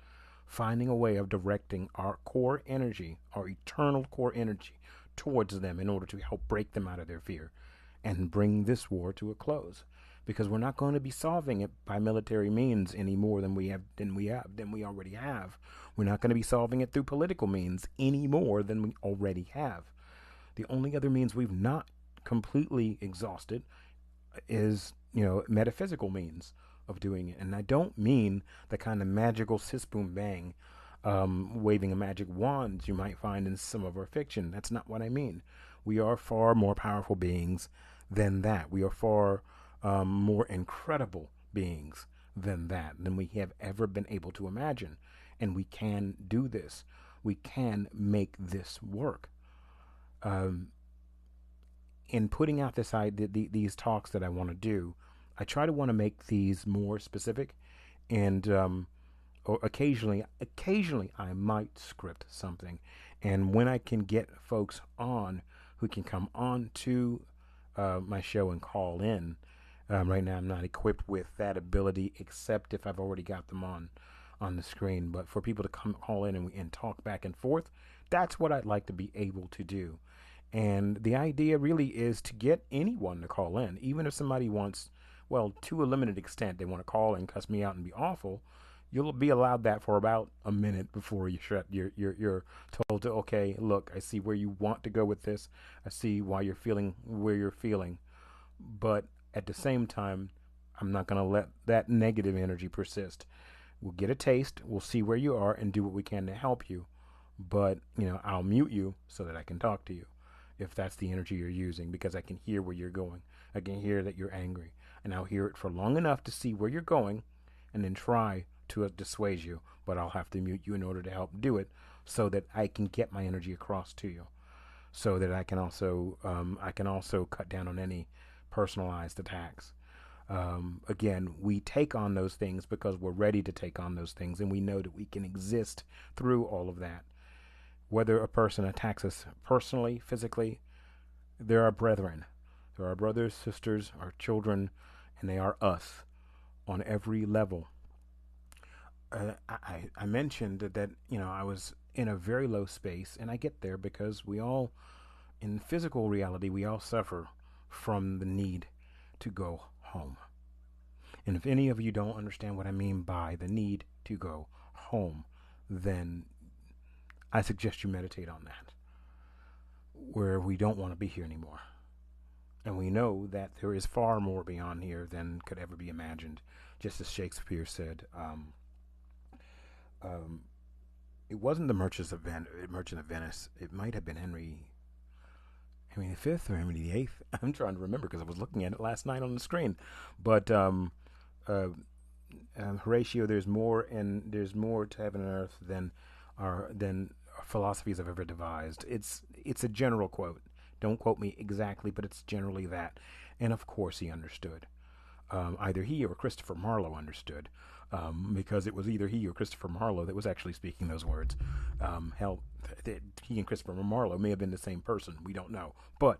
A: finding a way of directing our core energy, our eternal core energy, towards them in order to help break them out of their fear and bring this war to a close. Because we're not going to be solving it by military means any more than we already have. We're not going to be solving it through political means any more than we already have. The only other means we've not completely exhausted is, metaphysical means of doing it. And I don't mean the kind of magical sis boom bang, waving a magic wand you might find in some of our fiction. That's not what I mean. We are far more powerful beings than that. We are far more incredible beings than that, than we have ever been able to imagine. And we can do this. We can make this work. In putting out these talks that I want to do, I try to want to make these more specific, and or occasionally I might script something, and when I can get folks on who can come on to my show and call in. Right now, I'm not equipped with that ability, except if I've already got them on the screen. But for people to call in and talk back and forth, that's what I'd like to be able to do. And the idea really is to get anyone to call in, even if somebody wants, well, to a limited extent, they want to call and cuss me out and be awful. You'll be allowed that for about a minute before you're told to, okay, look, I see where you want to go with this. I see why you're feeling where you're feeling. But at the same time, I'm not going to let that negative energy persist. We'll get a taste. We'll see where you are and do what we can to help you. But, I'll mute you so that I can talk to you if that's the energy you're using, because I can hear where you're going. I can hear that you're angry. And I'll hear it for long enough to see where you're going and then try to dissuade you. But I'll have to mute you in order to help do it so that I can get my energy across to you, so that I can also cut down on any personalized attacks. Again, we take on those things because we're ready to take on those things, and we know that we can exist through all of that. Whether a person attacks us personally, physically, they're our brethren. They're our brothers, sisters, our children, and they are us on every level. I mentioned that, I was in a very low space, and I get there because we all, in physical reality, we all suffer from the need to go home. And if any of you don't understand what I mean by the need to go home, then I suggest you meditate on that, where we don't want to be here anymore. And we know that there is far more beyond here than could ever be imagined. Just as Shakespeare said, it wasn't the Merchant of Venice. It might have been Henry V or Henry VIII. I'm trying to remember because I was looking at it last night on the screen. But Horatio, there's more to heaven and earth than our philosophies have ever devised. It's a general quote. Don't quote me exactly, but it's generally that. And of course he understood. Either he or Christopher Marlowe understood, because it was either he or Christopher Marlowe that was actually speaking those words. He and Christopher Marlowe may have been the same person. We don't know. But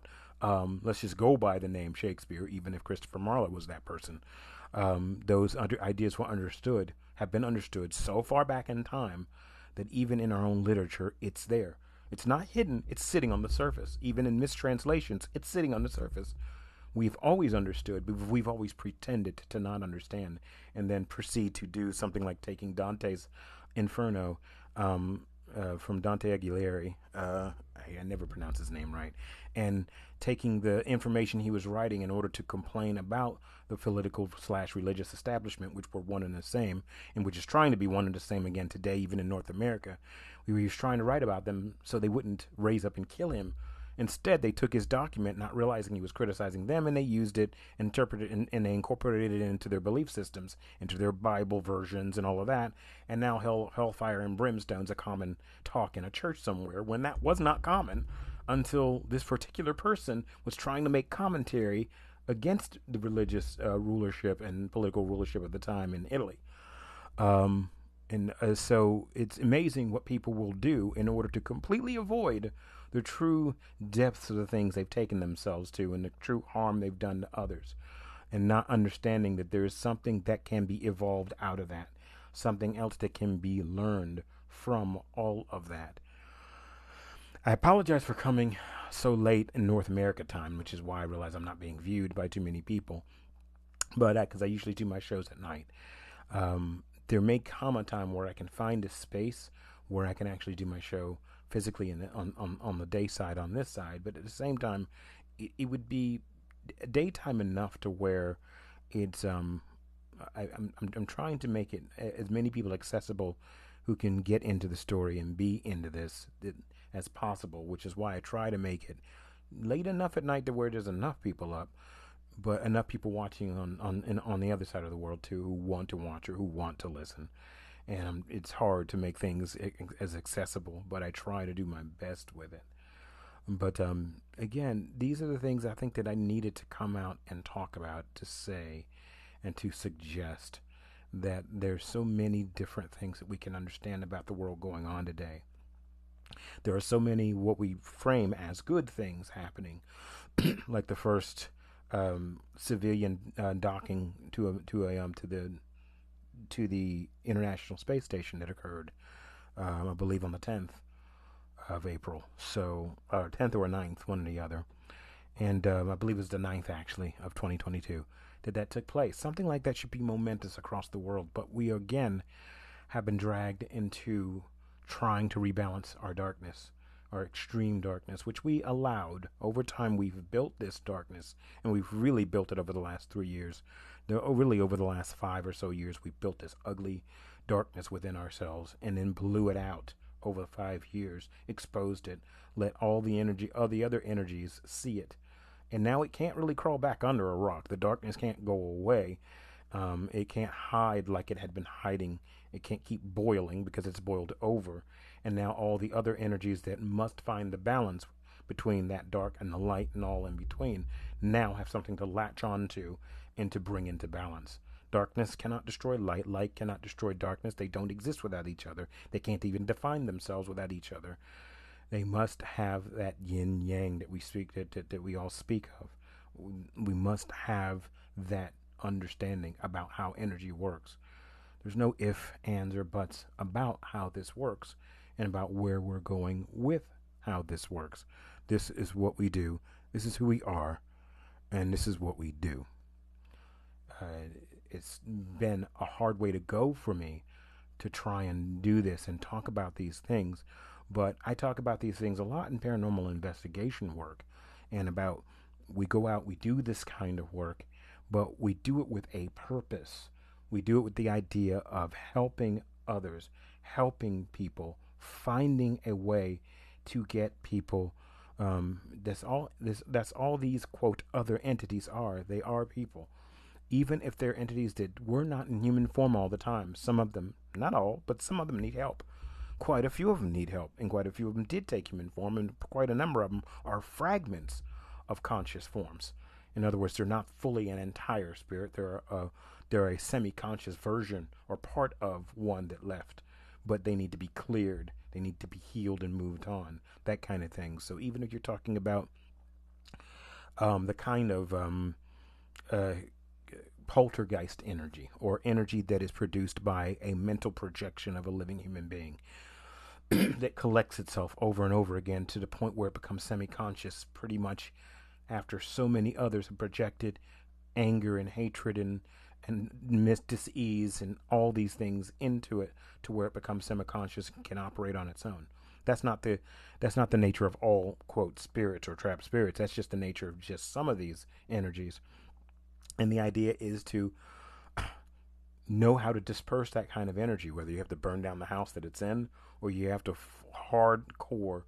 A: let's just go by the name Shakespeare, even if Christopher Marlowe was that person. Those ideas have been understood so far back in time that even in our own literature, it's there. It's not hidden. It's sitting on the surface. Even in mistranslations, it's sitting on the surface. We've always understood, but we've always pretended to not understand, and then proceed to do something like taking Dante's Inferno from Dante Alighieri. I never pronounce his name right. And taking the information he was writing in order to complain about the political/religious establishment, which were one and the same, and which is trying to be one and the same again today, even in North America. He was trying to write about them so they wouldn't raise up and kill him Instead, they took his document, not realizing he was criticizing them, and they used it, interpreted it, and they incorporated it into their belief systems, into their Bible versions and all of that. And now hellfire and brimstone's a common talk in a church somewhere, when that was not common until this particular person was trying to make commentary against the religious rulership and political rulership of the time in Italy. So it's amazing what people will do in order to completely avoid the true depths of the things they've taken themselves to and the true harm they've done to others, and not understanding that there is something that can be evolved out of that, something else that can be learned from all of that. I apologize for coming so late in North America time, which is why I realize I'm not being viewed by too many people, but because I usually do my shows at night. There may come a time where I can find a space where I can actually do my show physically on the day side, on this side, but at the same time, it would be daytime enough to where it's I'm trying to make it as many people accessible who can get into the story and be into this as possible, which is why I try to make it late enough at night to where there's enough people up, but enough people watching on the other side of the world too, who want to watch or who want to listen. And it's hard to make things as accessible, but I try to do my best with it. But again, these are the things I think that I needed to come out and talk about, to say, and to suggest that there's so many different things that we can understand about the world going on today. There are so many what we frame as good things happening, like the first civilian docking to the International Space Station that occurred, I believe, on the 10th of April. So, 10th or 9th, one or the other. And I believe it was the 9th, actually, of 2022 that took place. Something like that should be momentous across the world. But we, again, have been dragged into trying to rebalance our darkness, our extreme darkness, which we allowed. Over time, we've built this darkness, and we've really built it over the last 3 years. Really, over the last 5 or so years, we built this ugly darkness within ourselves and then blew it out over 5 years, exposed it, let all the other energies see it. And now it can't really crawl back under a rock. The darkness can't go away. It can't hide like it had been hiding. It can't keep boiling because it's boiled over. And now all the other energies that must find the balance between that dark and the light and all in between now have something to latch on to and to bring into balance. Darkness cannot destroy light. Light cannot destroy darkness. They don't exist without each other. They can't even define themselves without each other. They must have that yin yang that we speak that we all speak of. We must have that understanding about how energy works. There's no ifs, ands, or buts about how this works and about where we're going with how this works. This is what we do. This is who we are, and this is what we do. It's been a hard way to go for me to try and do this and talk about these things, but I talk about these things a lot in paranormal investigation work, and about we go out, we do this kind of work, but we do it with a purpose. We do it with the idea of helping others, helping people, finding a way to get people. That's all these quote other entities are. They are people. Even if they're entities that were not in human form all the time, some of them, not all, but some of them need help. Quite a few of them need help, and quite a few of them did take human form, and quite a number of them are fragments of conscious forms. In other words, they're not fully an entire spirit. They're a semi-conscious version or part of one that left, but they need to be cleared. They need to be healed and moved on, that kind of thing. So even if you're talking about the kind of poltergeist energy, or energy that is produced by a mental projection of a living human being that collects itself over and over again to the point where it becomes semi-conscious pretty much after so many others have projected anger and hatred and dis-ease and all these things into it, to where it becomes semi-conscious and can operate on its own. That's not the nature of all quote spirits or trapped spirits. That's just the nature of just some of these energies. And the idea is to know how to disperse that kind of energy, whether you have to burn down the house that it's in, or you have to hardcore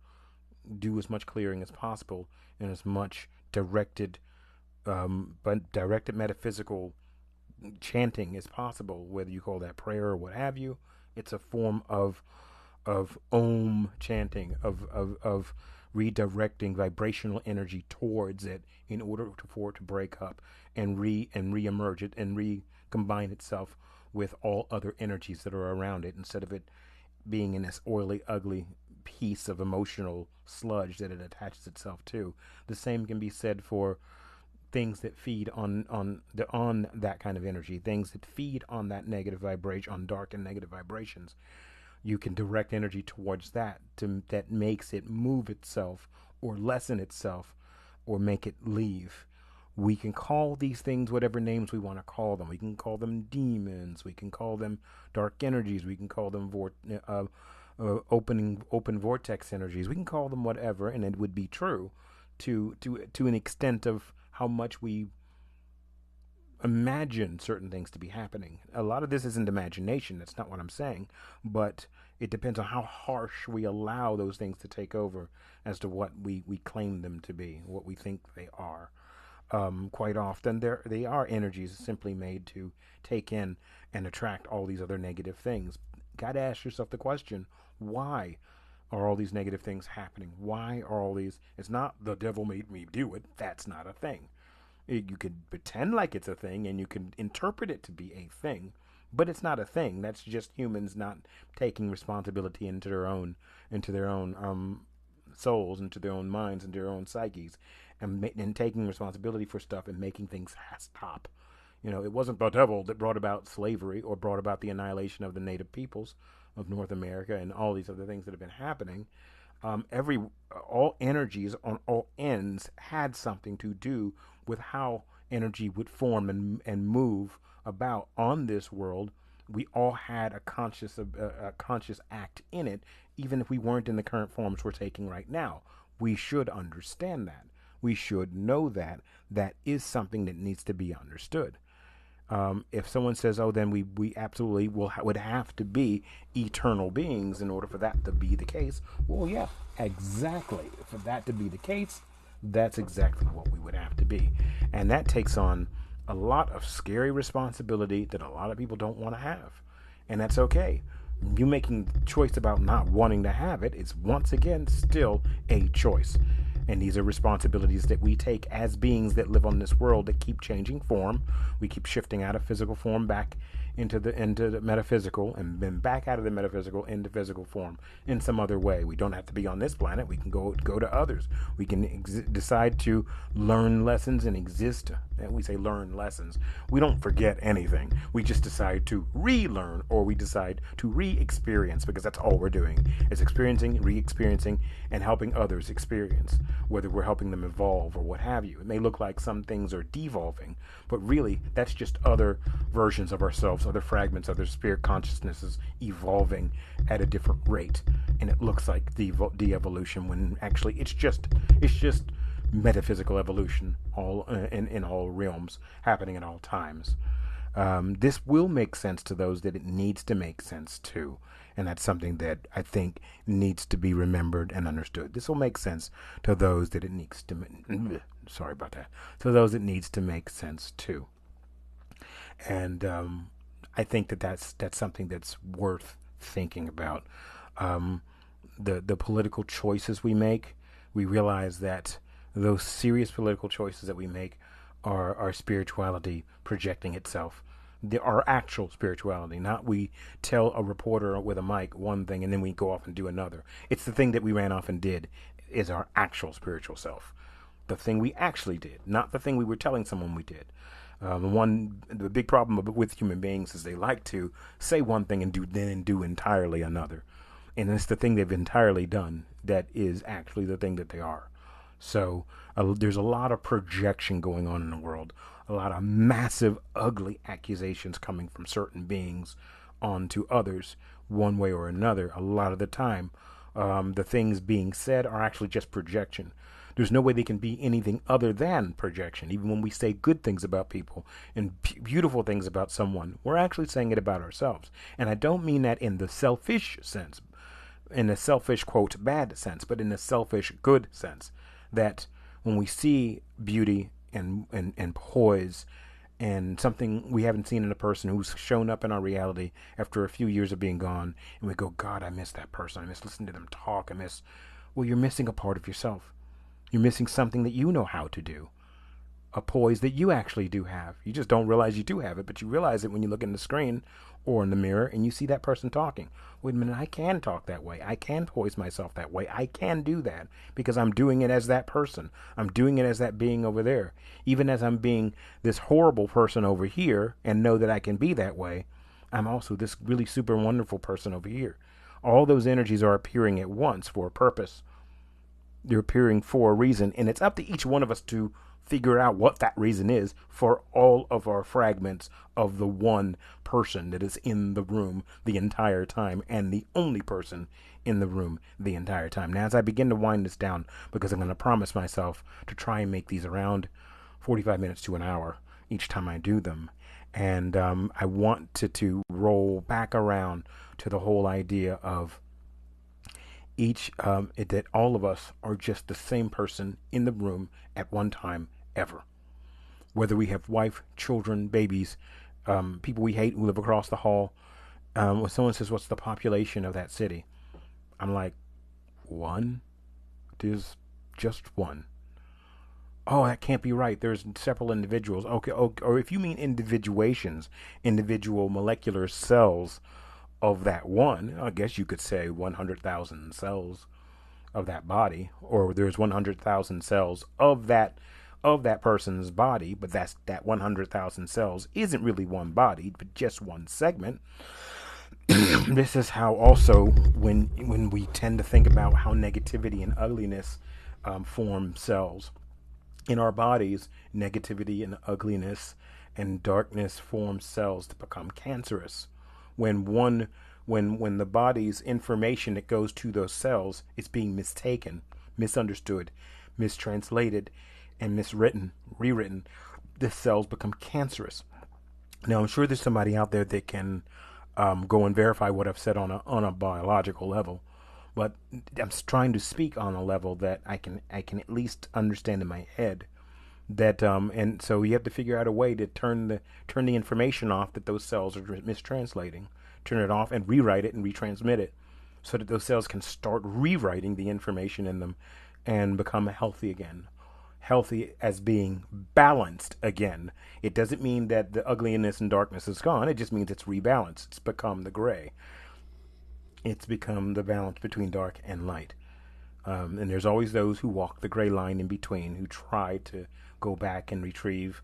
A: do as much clearing as possible and as much directed, but directed metaphysical chanting as possible, whether you call that prayer or what have you. It's a form of om chanting, of redirecting vibrational energy towards it in order for it to break up and re-emerge it and recombine itself with all other energies that are around it, instead of it being in this oily, ugly piece of emotional sludge that it attaches itself to. The same can be said for things that feed on that kind of energy, things that feed on that negative vibration, on dark and negative vibrations. You can direct energy towards that makes it move itself or lessen itself or make it leave. We can call these things whatever names we want to call them. We can call them demons. We can call them dark energies. We can call them open vortex energies. We can call them whatever, and it would be true to an extent of how much we imagine certain things to be happening. A lot of this isn't imagination. That's not what I'm saying. But it depends on how harsh we allow those things to take over as to what we claim them to be, what we think they are. Quite often, they are energies simply made to take in and attract all these other negative things. Got to ask yourself the question, why are all these negative things happening? Why are all these... It's not the devil made me do it. That's not a thing. You could pretend like it's a thing, and you can interpret it to be a thing, but it's not a thing. That's just humans not taking responsibility into their own souls, into their own minds, into their own psyches, and taking responsibility for stuff and making things stop. It wasn't the devil that brought about slavery or brought about the annihilation of the native peoples of North America and all these other things that have been happening. All energies on all ends had something to do with how energy would form and move about on this world. We all had a conscious act in it, even if we weren't in the current forms we're taking right now. We should understand that. We should know that that is something that needs to be understood. If someone says, "Oh, then we absolutely would have to be eternal beings in order for that to be the case," well, yeah, exactly. For that to be the case, that's exactly what we would have to be, and that takes on a lot of scary responsibility that a lot of people don't want to have, and that's okay. You making the choice about not wanting to have it is once again still a choice. And these are responsibilities that we take as beings that live on this world that keep changing form. We keep shifting out of physical form back into the metaphysical, and then back out of the metaphysical into physical form in some other way. We don't have to be on this planet. We can go to others. We can decide to learn lessons and exist. And we say learn lessons. We don't forget anything. We just decide to relearn, or we decide to re-experience, because that's all we're doing is experiencing, re-experiencing, and helping others experience, whether we're helping them evolve or what have you. It may look like some things are devolving, but really that's just other versions of ourselves, other fragments, other spirit consciousnesses evolving at a different rate. And it looks like de-evolution when actually it's just metaphysical evolution, all in all realms, happening at all times. This will make sense to those that it needs to make sense to, and that's something that I think needs to be remembered and understood. This will make sense to those that it needs to. Sorry about that. To those it needs to make sense to, and I think that's something that's worth thinking about. The political choices we make, we realize that those serious political choices that we make are our spirituality projecting itself. Our actual spirituality, not we tell a reporter with a mic one thing and then we go off and do another. It's the thing that we ran off and did is our actual spiritual self. The thing we actually did, not the thing we were telling someone we did. The big problem with human beings is they like to say one thing and do entirely another. And it's the thing they've entirely done that is actually the thing that they are. So there's a lot of projection going on in the world, a lot of massive, ugly accusations coming from certain beings onto others one way or another. A lot of the time, the things being said are actually just projection. There's no way they can be anything other than projection. Even when we say good things about people and beautiful things about someone, we're actually saying it about ourselves. And I don't mean that in the selfish sense. in a selfish, quote, bad sense, but in a selfish, good sense. That when we see beauty and poise and something we haven't seen in a person who's shown up in our reality after a few years of being gone, and we go, God, I miss that person. I miss listening to them talk. Well, you're missing a part of yourself. You're missing something that you know how to do, a poise that you actually do have. You just don't realize you do have it, but you realize it when you look in the screen or in the mirror and you see that person talking. Wait a minute, I can talk that way. I can poise myself that way. I can do that because I'm doing it as that person. I'm doing it as that being over there. Even as I'm being this horrible person over here and know that I can be that way, I'm also this really super wonderful person over here. All those energies are appearing at once for a purpose. They're appearing for a reason, and it's up to each one of us to figure out what that reason is for all of our fragments of the one person that is in the room the entire time and the only person in the room the entire time. Now, as I begin to wind this down, because I'm going to promise myself to try and make these around 45 minutes to an hour each time I do them. And I want to roll back around to the whole idea of that all of us are just the same person in the room at one time ever. Whether we have wife, children, babies, people we hate who live across the hall. When someone says, what's the population of that city? I'm like, one? There's just one. Oh, that can't be right. There's several individuals. Okay, or if you mean individuations, individual molecular cells of that one, I guess you could say 100,000 cells of that body, or there's 100,000 cells of that person's body, but that 100,000 cells isn't really one body, but just one segment. This is how also when we tend to think about how negativity and ugliness form cells in our bodies, negativity and ugliness and darkness form cells to become cancerous. When the body's information that goes to those cells is being mistaken, misunderstood, mistranslated, and rewritten, the cells become cancerous. Now, I'm sure there's somebody out there that can go and verify what I've said on a biological level, but I'm trying to speak on a level that I can at least understand in my head. That and so you have to figure out a way to turn the information off that those cells are mistranslating, turn it off and rewrite it and retransmit it, so that those cells can start rewriting the information in them and become healthy again. Healthy as being balanced again. It doesn't mean that the ugliness and darkness is gone. It just means it's rebalanced. It's become the gray. It's become the balance between dark and light. And there's always those who walk the gray line in between, who try to go back and retrieve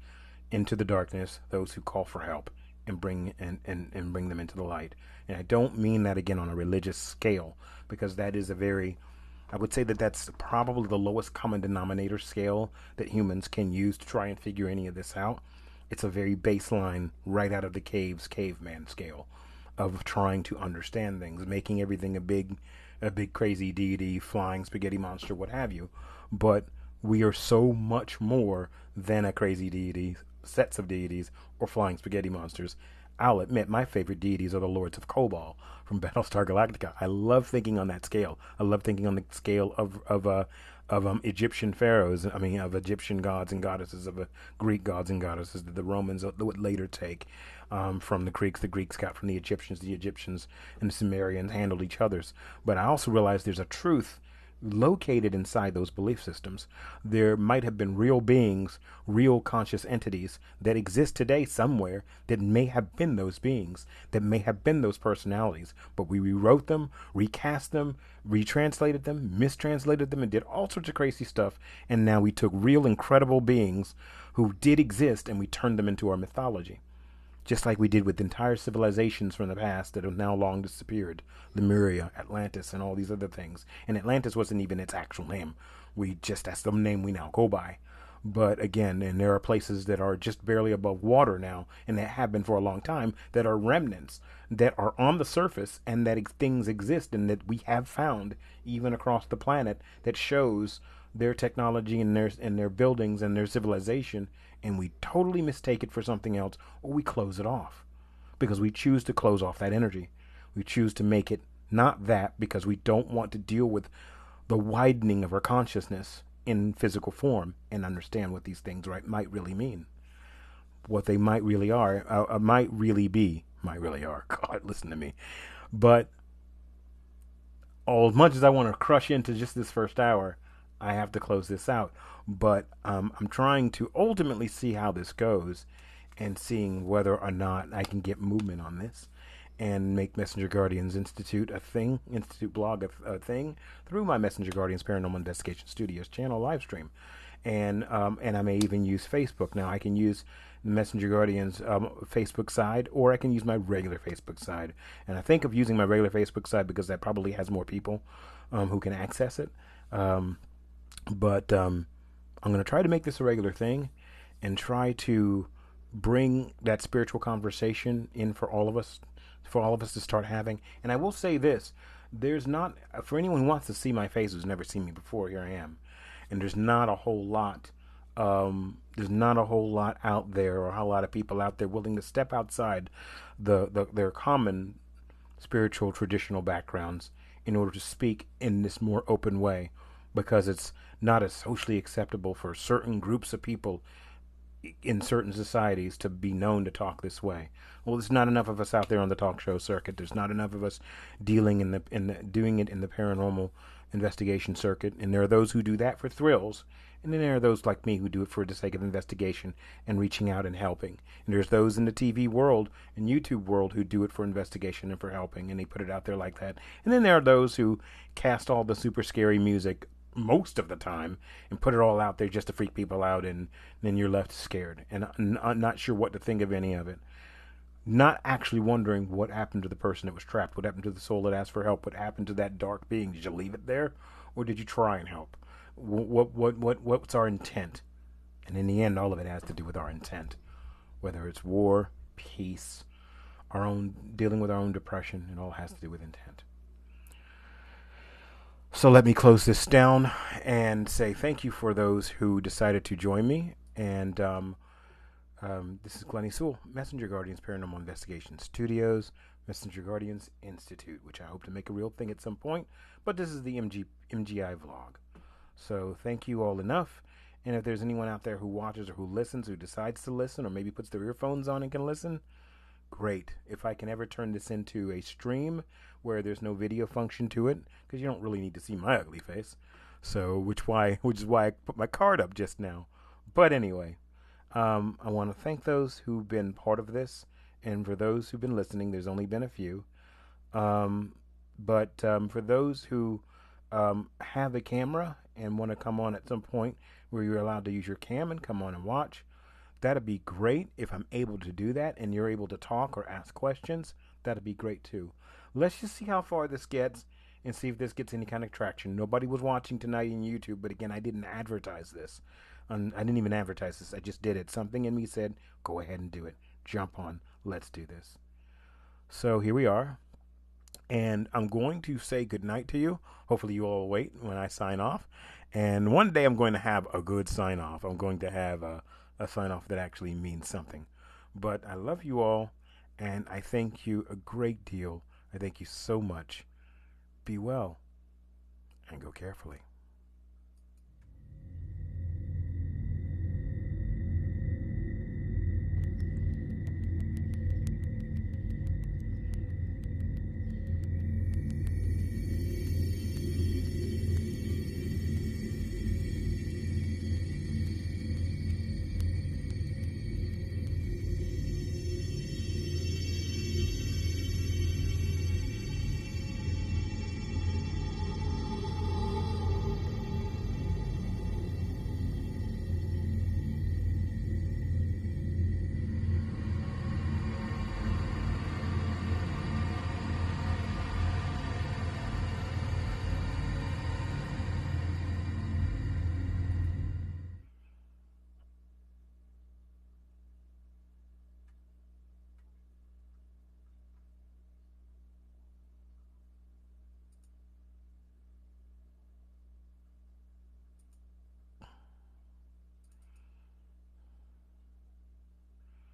A: into the darkness those who call for help and bring them into the light. And I don't mean that again on a religious scale, because that is I would say that's probably the lowest common denominator scale that humans can use to try and figure any of this out. It's a very baseline, right out of the caveman scale of trying to understand things, making everything a big crazy deity, flying spaghetti monster, what have you. But we are so much more than a crazy deity, sets of deities, or flying spaghetti monsters. I'll admit my favorite deities are the Lords of Kobol from Battlestar Galactica. I love thinking on that scale. I love thinking on the scale of Egyptian pharaohs. I mean, of Egyptian gods and goddesses, of Greek gods and goddesses that the Romans would later take from the Greeks. The Greeks got from the Egyptians and the Sumerians handled each other's. But I also realize there's a truth located inside those belief systems. There might have been real beings, real conscious entities that exist today somewhere that may have been those beings, that may have been those personalities, but we rewrote them, recast them, retranslated them, mistranslated them, and did all sorts of crazy stuff. And now we took real incredible beings who did exist and we turned them into our mythology. Just like we did with entire civilizations from the past that have now long disappeared. Lemuria, Atlantis, and all these other things. And Atlantis wasn't even its actual name. That's the name we now go by. But again, and there are places that are just barely above water now, and that have been for a long time, that are remnants, that are on the surface, and that things exist, and that we have found, even across the planet, that shows their technology and their buildings and their civilization, and we totally mistake it for something else, or we close it off because we choose to close off that energy. We choose to make it Not that, because we don't want to deal with the widening of our consciousness in physical form and understand what these things might really mean, what they might really are, might really be, might really are. God, listen to me. But all as much as I want to crush into just this first hour, I have to close this out. But I'm trying to ultimately see how this goes and seeing whether or not I can get movement on this and make Messenger Guardians Institute a thing, Institute blog a thing through my Messenger Guardians Paranormal Investigation Studios channel live stream. And I may even use Facebook. Now I can use Messenger Guardians Facebook side, or I can use my regular Facebook side. And I think of using my regular Facebook side because that probably has more people who can access it. But I'm going to try to make this a regular thing and try to bring that spiritual conversation in for all of us to start having. And I will say this, there's not, for anyone who wants to see my face who's never seen me before, here I am. And there's not a whole lot out there, or a lot of people out there willing to step outside their common spiritual traditional backgrounds in order to speak in this more open way, because it's not as socially acceptable for certain groups of people in certain societies to be known to talk this way. Well, there's not enough of us out there on the talk show circuit. There's not enough of us dealing doing it in the paranormal investigation circuit. And there are those who do that for thrills, and then there are those like me who do it for the sake of investigation and reaching out and helping. And there's those in the TV world and YouTube world who do it for investigation and for helping, and they put it out there like that. And then there are those who cast all the super scary music most of the time and put it all out there just to freak people out, and then you're left scared and not sure what to think of any of it, not actually wondering what happened to the person that was trapped, what happened to the soul that asked for help, what happened to that dark being. Did you leave it there, or did you try and help? What's our intent? And in the end, all of it has to do with our intent, whether it's war, peace, our own dealing with our own depression. It all has to do with intent. So let me close this down and say thank you for those who decided to join me. And this is Glennie Sewell, Messenger Guardians Paranormal Investigation Studios, Messenger Guardians Institute, which I hope to make a real thing at some point. But this is the MGI vlog. So thank you all enough. And if there's anyone out there who watches or who listens, who decides to listen, or maybe puts their earphones on and can listen, great. If I can ever turn this into a stream where there's no video function to it, because you don't really need to see my ugly face. So, which is why I put my card up just now. But anyway, I want to thank those who've been part of this, and for those who've been listening, there's only been a few. But for those who have a camera and want to come on at some point where you're allowed to use your cam and come on and watch, that'd be great. If I'm able to do that and you're able to talk or ask questions, that'd be great too. Let's just see how far this gets and see if this gets any kind of traction. Nobody was watching tonight on YouTube, but again, I didn't advertise this. I didn't even advertise this. I just did it. Something in me said, go ahead and do it. Jump on. Let's do this. So here we are. And I'm going to say goodnight to you. Hopefully you all wait when I sign off. And one day I'm going to have a good sign off. I'm going to have a sign off that actually means something. But I love you all, and I thank you a great deal. I thank you so much. Be well and go carefully.